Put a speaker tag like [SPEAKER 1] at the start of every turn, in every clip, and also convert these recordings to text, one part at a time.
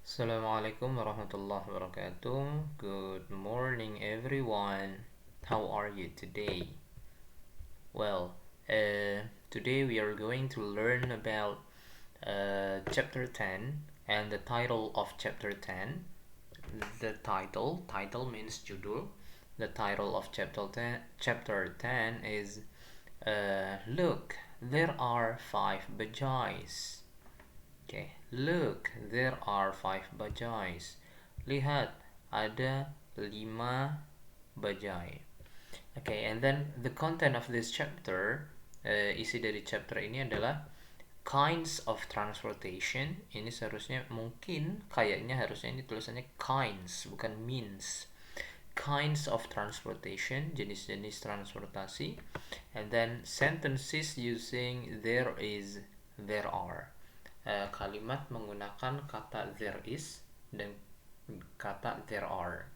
[SPEAKER 1] Assalamualaikum warahmatullahi wabarakatuh. Good morning, everyone. How are you today? Well, today we are going to learn about chapter 10 and the title of chapter 10. The title means judul. The title of chapter 10 is Look, there are 5 bajais. Okay, look, there are 5 bajais. Lihat, ada 5 bajai. Okay, and then the content of this chapter, isi dari chapter ini adalah kinds of transportation. Ini seharusnya kayaknya harusnya ini tulisannya kinds, bukan means. Kinds of transportation, jenis-jenis transportasi. And then sentences using there is, there are. Kalimat menggunakan kata there is dan kata there are.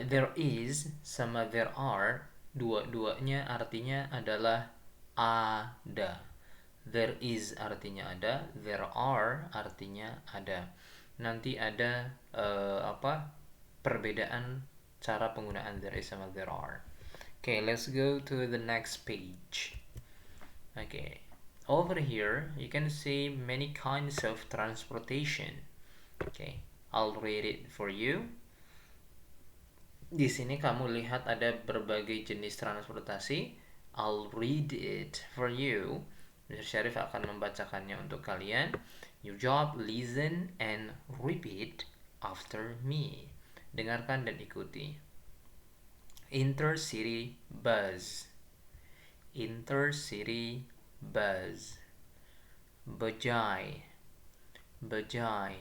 [SPEAKER 1] There is sama there are dua-duanya artinya adalah ada. There is artinya ada, there are artinya ada. Nanti ada perbedaan cara penggunaan there is sama there are. Okay, let's go to the next page. Okay, over here you can see many kinds of transportation. Okay, I'll read it for you. Di sini kamu lihat ada berbagai jenis transportasi. I'll read it for you. Mr. Syarif akan membacakannya untuk kalian. Your job, listen and repeat after me. Dengarkan dan ikuti. Intercity bus. Intercity bus. Bajai. Bajai.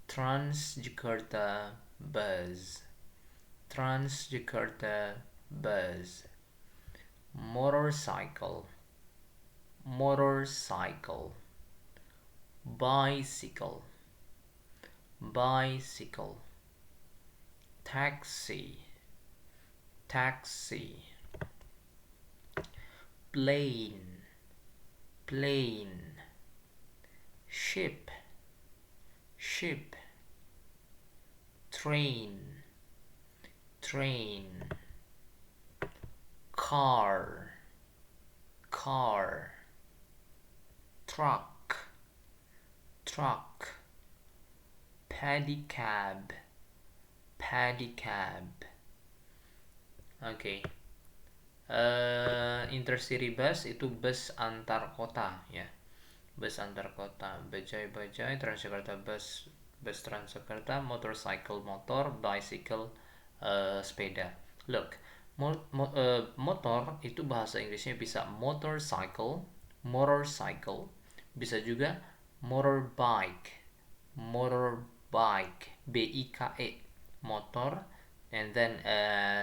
[SPEAKER 1] Transjakarta bus. Transjakarta bus. Motorcycle. Motorcycle. Bicycle. Bicycle. Taxi. Taxi. Plane. Plane. Ship. Ship. Train. Train. Car. Car. Truck. Truck. Pedicab. Pedicab. Okay. Intercity bus itu bus antar kota ya. Bus antar kota. Bajai-bajai, Transjakarta bus, bus Transjakarta, motorcycle motor, bicycle sepeda. Look, motor itu bahasa Inggrisnya bisa motorcycle, motorcycle, bisa juga motorbike, motorbike, B-I-K-E, motor, and then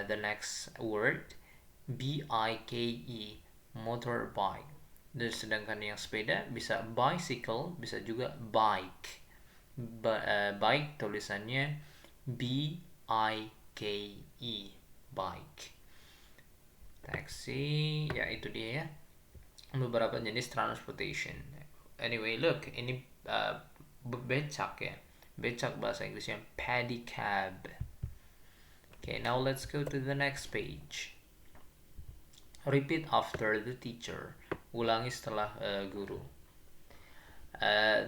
[SPEAKER 1] the next word B-I-K-E, motorbike. Dan sedangkan yang sepeda bisa bicycle, bisa juga bike. Bike tulisannya B-I-K-E, bike. Taxi, ya itu dia ya, beberapa jenis transportation. Anyway, look, ini becak ya. Becak bahasa Inggrisnya pedicab. Okay, now let's go to the next page. Repeat after the teacher. Ulangi setelah guru.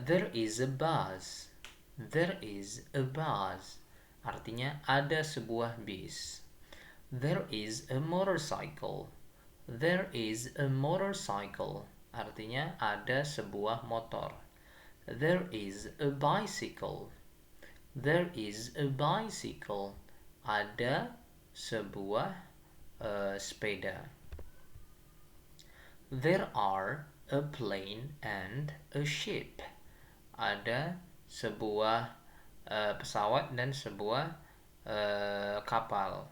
[SPEAKER 1] There is a bus. There is a bus. Artinya ada sebuah bis. There is a motorcycle. There is a motorcycle. Artinya ada sebuah motor. There is a bicycle. There is a bicycle. Ada sebuah sepeda. There are a plane and a ship. Ada sebuah pesawat dan sebuah kapal.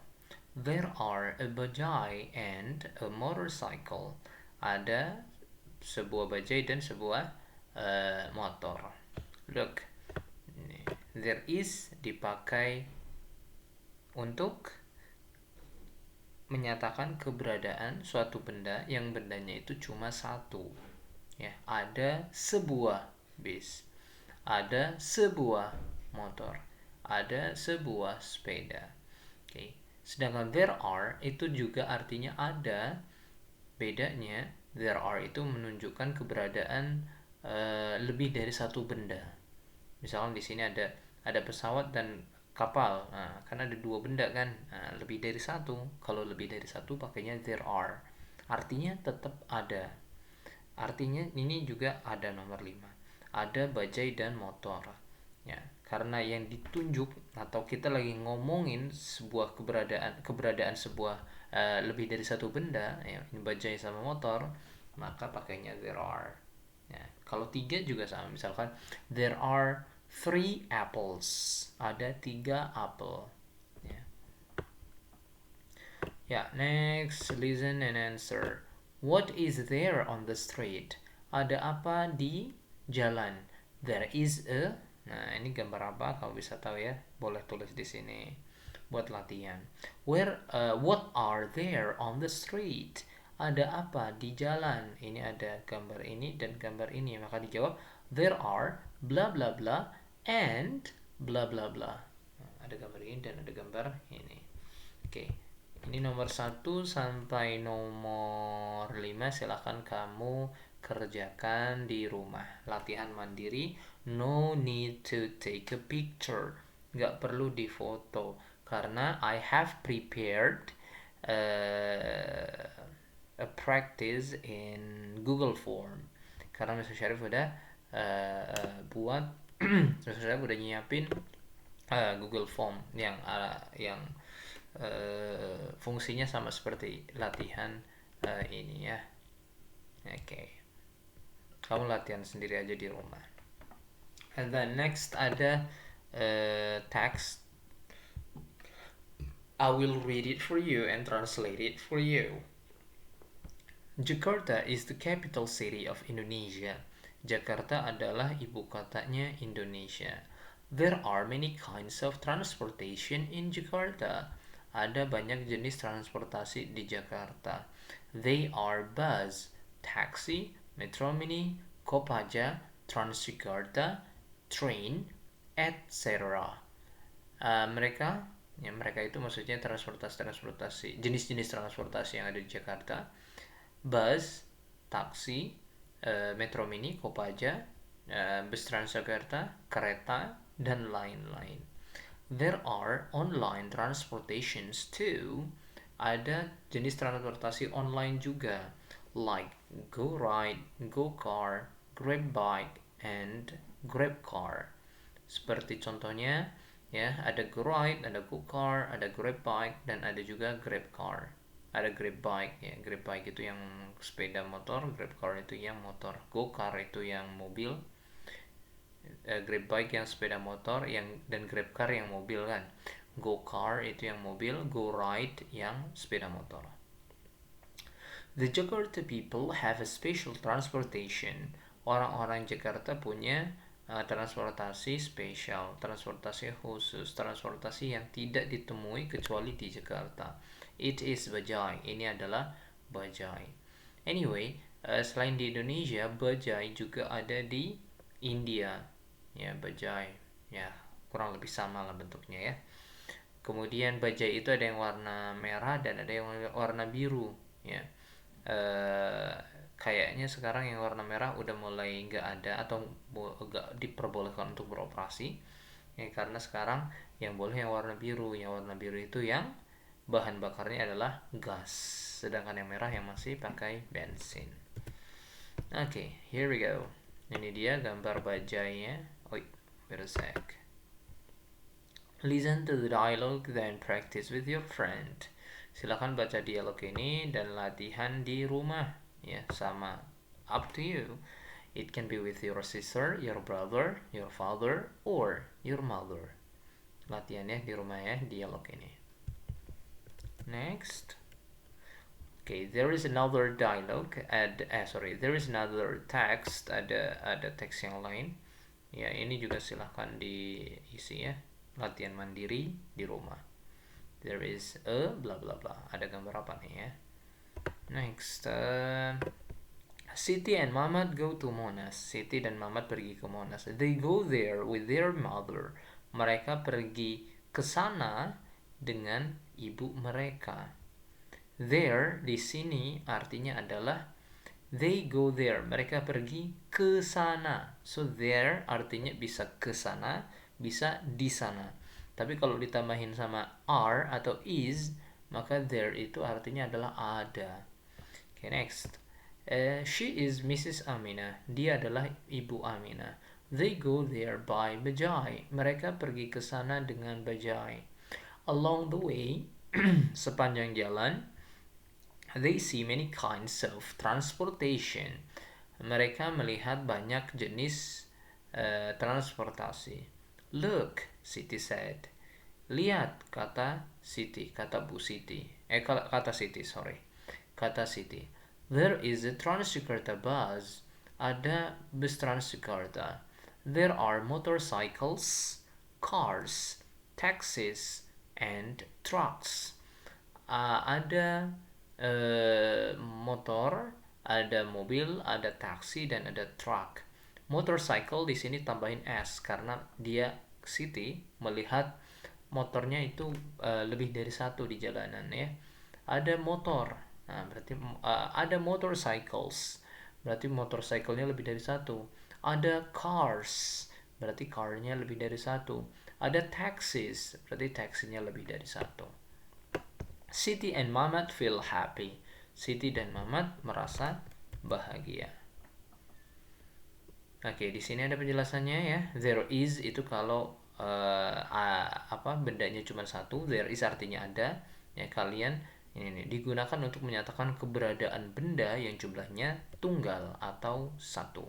[SPEAKER 1] There are a bajai and a motorcycle. Ada sebuah bajai dan sebuah motor. Look, there is dipakai untuk menyatakan keberadaan suatu benda yang bendanya itu cuma satu. Ya, ada sebuah bis. ada sebuah motor, ada sebuah sepeda. Oke. Sedangkan there are itu juga artinya ada. Bedanya there are itu menunjukkan keberadaan lebih dari satu benda. Misalkan di sini ada pesawat dan kapal. Nah, kan ada dua benda kan. Nah, lebih dari satu. Kalau lebih dari satu pakainya there are. Artinya tetap ada. Artinya ini juga ada nomor 5. Ada bajai dan motor. Ya, karena yang ditunjuk atau kita lagi ngomongin sebuah keberadaan sebuah lebih dari satu benda, ya, ini bajai sama motor, maka pakainya there are. Ya, kalau 3 juga sama, misalkan there are 3 apples. Ada 3 apel. Ya. Yeah, next, listen and answer. What is there on the street? Ada apa di jalan? There is a. Nah, ini gambar apa? Kamu bisa tahu ya. Boleh tulis di sini buat latihan. What are there on the street? Ada apa di jalan? Ini ada gambar ini dan gambar ini. Maka dijawab there are bla bla bla and bla bla bla. Nah, ada gambar ini dan ada gambar ini. Oke. Ini nomor 1 sampai nomor 5 silahkan kamu kerjakan di rumah. Latihan mandiri, no need to take a picture. Nggak perlu difoto karena I have prepared a practice in Google Form. Karena Mr. Syarif udah buat Mr. Syarif udah nyiapin Google Form yang fungsinya sama seperti latihan ini ya. Oke. Kamu latihan sendiri aja di rumah. And then next ada text. I will read it for you and translate it for you. Jakarta is the capital city of Indonesia. Jakarta adalah ibu kotanya Indonesia. There are many kinds of transportation in Jakarta. Ada banyak jenis transportasi di Jakarta. They are bus, taxi, metro mini, Kopaja, Transjakarta, train, etc. Mereka itu maksudnya transportasi jenis-jenis transportasi yang ada di Jakarta. Bus, taksi, metro mini, Kopaja, bus Transjakarta, kereta, dan lain-lain. There are online transportations too. Ada jenis transportasi online juga, like GoRide, GoCar, GrabBike, and GrabCar. Seperti contohnya, ya, ada GoRide, ada GoCar, ada GrabBike, dan ada juga GrabCar. Ada GrabBike, ya, GrabBike itu yang sepeda motor, GrabCar itu yang motor, GoCar itu yang mobil, GrabBike yang sepeda motor, dan GrabCar yang mobil kan. GoCar itu yang mobil, GoRide yang sepeda motor. The Jakarta people have a special transportation. Orang-orang Jakarta punya transportasi spesial, transportasi khusus, transportasi yang tidak ditemui kecuali di Jakarta. It is bajai. Ini adalah bajai. Anyway, selain di Indonesia, bajai juga ada di India. Ya, bajai. Ya, kurang lebih sama lah bentuknya ya. Kemudian bajai itu ada yang warna merah dan ada yang warna biru. Ya, kayaknya sekarang yang warna merah udah mulai nggak ada atau nggak diperbolehkan untuk beroperasi. Ya, karena sekarang yang boleh yang warna biru. Yang warna biru itu yang bahan bakarnya adalah gas, sedangkan yang merah yang masih pakai bensin. Oke, here we go. Ini dia gambar bajainya. Wait a sec. Listen to the dialogue, then practice with your friend. Silakan baca dialog ini dan latihan di rumah. Ya, sama. Up to you. It can be with your sister, your brother, your father, or your mother. Latihannya di rumah ya, dialog ini. Next. Okay, there is another dialogue. There is another text. Ada teks yang lain. Ya, ini juga silahkan diisi ya. Latihan mandiri di rumah. There is a bla bla bla. Ada gambar apa nih ya? Next, Siti and Mamat go to Monas. Siti dan Mamat pergi ke Monas. They go there with their mother. Mereka pergi ke sana dengan ibu mereka. There di sini artinya adalah they go there. Mereka pergi ke sana. So there artinya bisa ke sana, bisa di sana. Tapi kalau ditambahin sama are atau is, maka there itu artinya adalah ada. Okay, next. She is Mrs. Amina. Dia adalah Ibu Amina. They go there by bajai. Mereka pergi ke sana dengan bajai. Along the way, sepanjang jalan, they see many kinds of transportation. Mereka melihat banyak jenis transportasi. Look, Siti said. Lihat, kata Siti, kata Bu Siti. Kata Siti, sorry. Kata Siti. There is a Transjakarta bus. Ada bus Transjakarta. There are motorcycles, cars, taxis, and trucks. Ada motor, ada mobil, ada taksi, dan ada truck. Motorcycle di sini tambahin s karena dia Siti melihat motornya itu lebih dari satu di jalanan ya. Ada motor. Nah, berarti ada motorcycles. Berarti motorcycle-nya lebih dari satu. Ada cars. Berarti car-nya lebih dari satu. Ada taxis. Berarti taxinya lebih dari satu. Siti and Mamat feel happy. Siti dan Mamat merasa bahagia. Oke, di sini ada penjelasannya ya. There is itu kalau bendanya cuma satu. There is artinya ada. Ya, kalian ini nih, digunakan untuk menyatakan keberadaan benda yang jumlahnya tunggal atau satu.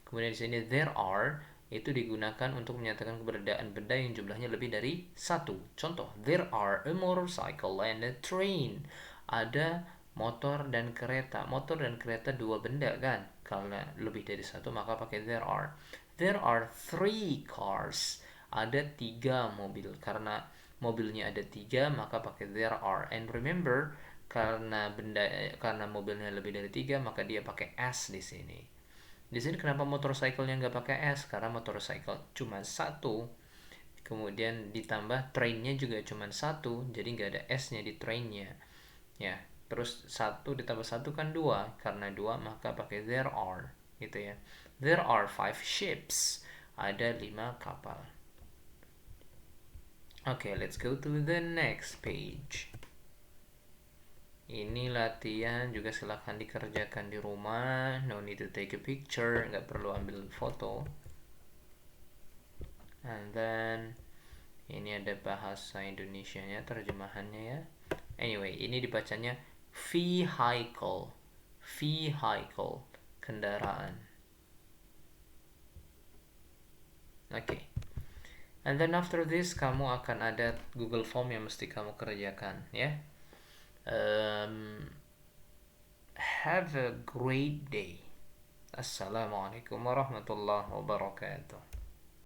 [SPEAKER 1] Kemudian di sini there are itu digunakan untuk menyatakan keberadaan benda yang jumlahnya lebih dari satu. Contoh, there are a motorcycle and a train. Ada motor dan kereta. Motor dan kereta dua benda kan? Kalau lebih dari satu maka pakai there are. There are 3 cars. Ada 3 mobil. Karena mobilnya ada 3 maka pakai there are. And remember, karena mobilnya lebih dari 3 maka dia pakai s di sini. Di sini kenapa motorcycle-nya nggak pakai s? Karena motorcycle cuma satu. Kemudian ditambah trainnya juga cuma satu, jadi nggak ada s-nya di trainnya. Ya, terus 1 ditambah 1 kan 2. Karena 2 maka pakai there are gitu ya. There are 5 ships. Ada 5 kapal. Okay, let's go to the next page. Ini latihan juga silahkan dikerjakan di rumah. No need to take a picture. Nggak perlu ambil foto. And then ini ada bahasa Indonesianya, terjemahannya ya. Anyway, ini dibacanya vehicle. Vehicle, kendaraan. Okay. And then after this kamu akan ada Google Form yang mesti kamu kerjakan ya. Have a great day. Assalamualaikum warahmatullahi wabarakatuh.